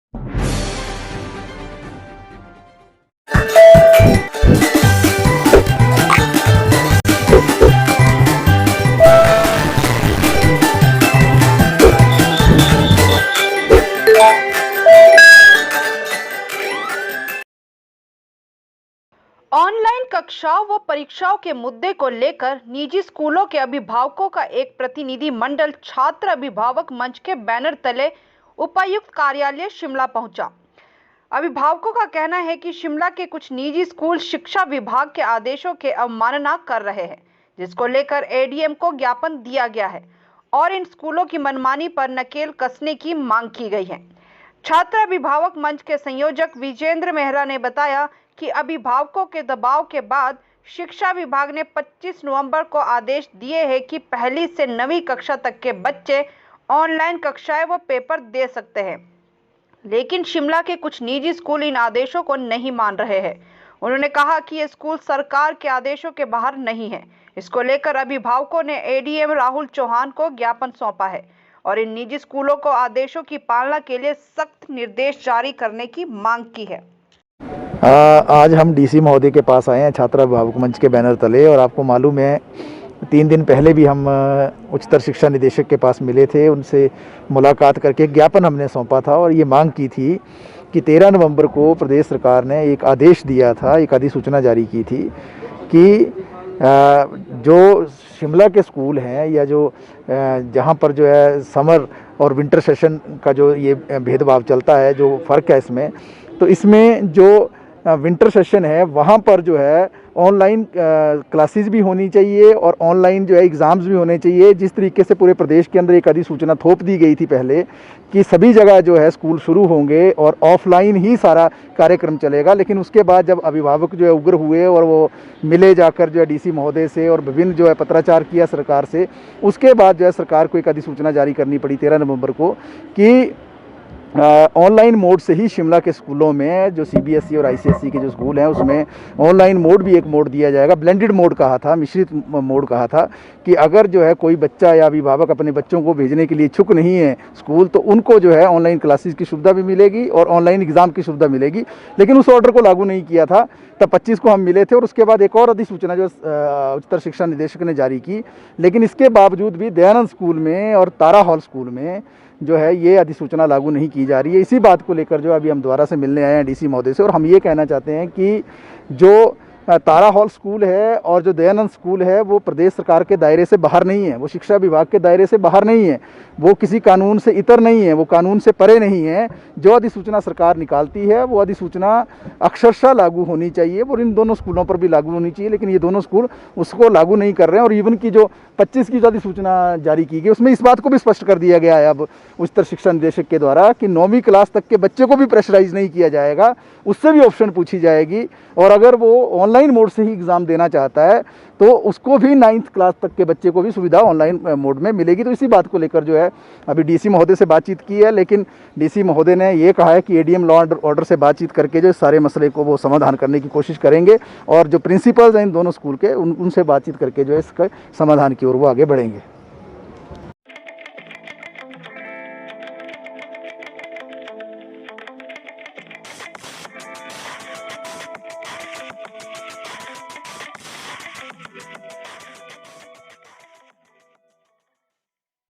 Online कक्षाओं व परीक्षाओं के मुद्दे को लेकर निजी स्कूलों के अभिभावकों का एक प्रतिनिधि मंडल छात्र अभिभावक मंच के बैनर तले उपायुक्त कार्यालय शिमला पहुंचा। अभिभावकों का कहना है कि शिमला के कुछ निजी स्कूल शिक्षा विभाग के आदेशों के अवमानना कर रहे हैं, जिसको लेकर एडीएम को ज्ञापन दिया गया है और इन स्कूलों की मनमानी पर नकेल कसने की मांग की गई है। छात्र अभिभावक मंच के संयोजक विजेंद्र मेहरा ने बताया कि अभिभावकों के दबाव के बाद शिक्षा विभाग ने 25 नवंबर को आदेश दिए हैं कि पहली से 9वीं कक्षा तक के बच्चे ऑनलाइन कक्षाएं व पेपर दे सकते हैं, लेकिन शिमला के कुछ निजी स्कूल इन आदेशों को नहीं मान रहे हैं। उन्होंने कहा कि ये स्कूल सरकार के आदेशों के बाहर नहीं है। इसको लेकर अभिभावकों ने एडीएम राहुल चौहान को ज्ञापन सौंपा है और इन निजी स्कूलों को आदेशों की पालना के लिए सख्त निर्देश जारी करने की मांग की है। आज हम डीसी महोदय के पास आए हैं छात्र अभिभावक मंच के बैनर तले, और आपको मालूम है 3 दिन पहले भी हम उच्चतर शिक्षा निदेशक के पास मिले थे। उनसे मुलाकात करके ज्ञापन हमने सौंपा था और ये मांग की थी कि 13 नवंबर को प्रदेश सरकार ने एक आदेश दिया था, एक अधिसूचना जारी की थी कि जो शिमला के स्कूल हैं या जो जहाँ पर जो है समर और विंटर सेशन का जो ये भेदभाव चलता है, जो फ़र्क है इसमें, तो इसमें जो विंटर सेशन है वहाँ पर जो है ऑनलाइन क्लासेस भी होनी चाहिए और ऑनलाइन जो है एग्ज़ाम्स भी होने चाहिए। जिस तरीके से पूरे प्रदेश के अंदर एक अधिसूचना थोप दी गई थी पहले कि सभी जगह जो है स्कूल शुरू होंगे और ऑफलाइन ही सारा कार्यक्रम चलेगा, लेकिन उसके बाद जब अभिभावक जो है उग्र हुए और वो मिले जाकर जो है डीसी महोदय से और विभिन्न जो है पत्राचार किया सरकार से, उसके बाद जो है सरकार को एक अधिसूचना जारी करनी पड़ी 13 नवंबर को कि ऑनलाइन मोड से ही शिमला के स्कूलों में जो सीबीएसई और आईसीएसई के जो स्कूल हैं उसमें ऑनलाइन मोड भी एक मोड दिया जाएगा। ब्लेंडेड मोड कहा था, मिश्रित मोड कहा था कि अगर जो है कोई बच्चा या अभिभावक अपने बच्चों को भेजने के लिए इच्छुक नहीं है स्कूल, तो उनको जो है ऑनलाइन क्लासेस की सुविधा भी मिलेगी और ऑनलाइन एग्ज़ाम की सुविधा मिलेगी। लेकिन उस ऑर्डर को लागू नहीं किया था। तब 25 को हम मिले थे और उसके बाद एक और अधिसूचना जो उच्चतर शिक्षा निदेशक ने जारी की, लेकिन इसके बावजूद भी दयानंद स्कूल में और तारा हॉल स्कूल में जो है ये अधिसूचना लागू नहीं की जा रही है। इसी बात को लेकर जो अभी हम दोबारा से मिलने आए हैं डीसी महोदय से, और हम ये कहना चाहते हैं कि जो तारा हॉल स्कूल है और जो दयानंद स्कूल है वो प्रदेश सरकार के दायरे से बाहर नहीं है, वो शिक्षा विभाग के दायरे से बाहर नहीं है, वो किसी कानून से इतर नहीं है, वो कानून से परे नहीं है। जो अधिसूचना सरकार निकालती है वो अधिसूचना अक्षरशः लागू होनी चाहिए, वो इन दोनों स्कूलों पर भी लागू होनी चाहिए, लेकिन ये दोनों स्कूल उसको लागू नहीं कर रहे हैं। और इवन की जो 25 की जो अधिसूचना जारी की गई उसमें इस बात को भी स्पष्ट कर दिया गया है अब उच्चतर शिक्षा निदेशक के द्वारा कि 9वीं क्लास तक के बच्चे को भी प्रेशराइज नहीं किया जाएगा, उससे भी ऑप्शन पूछी जाएगी, और अगर वो ऑनलाइन मोड से ही एग्ज़ाम देना चाहता है तो उसको भी 9th क्लास तक के बच्चे को भी सुविधा ऑनलाइन मोड में मिलेगी। तो इसी बात को लेकर जो है अभी डीसी महोदय से बातचीत की है, लेकिन डीसी महोदय ने ये कहा है कि एडीएम लॉ ऑर्डर से बातचीत करके जो सारे मसले को वो समाधान करने की कोशिश करेंगे और जो प्रिंसिपल्स हैं इन दोनों स्कूल के उनसे बातचीत करके जो है इसका समाधान की ओर वो आगे बढ़ेंगे।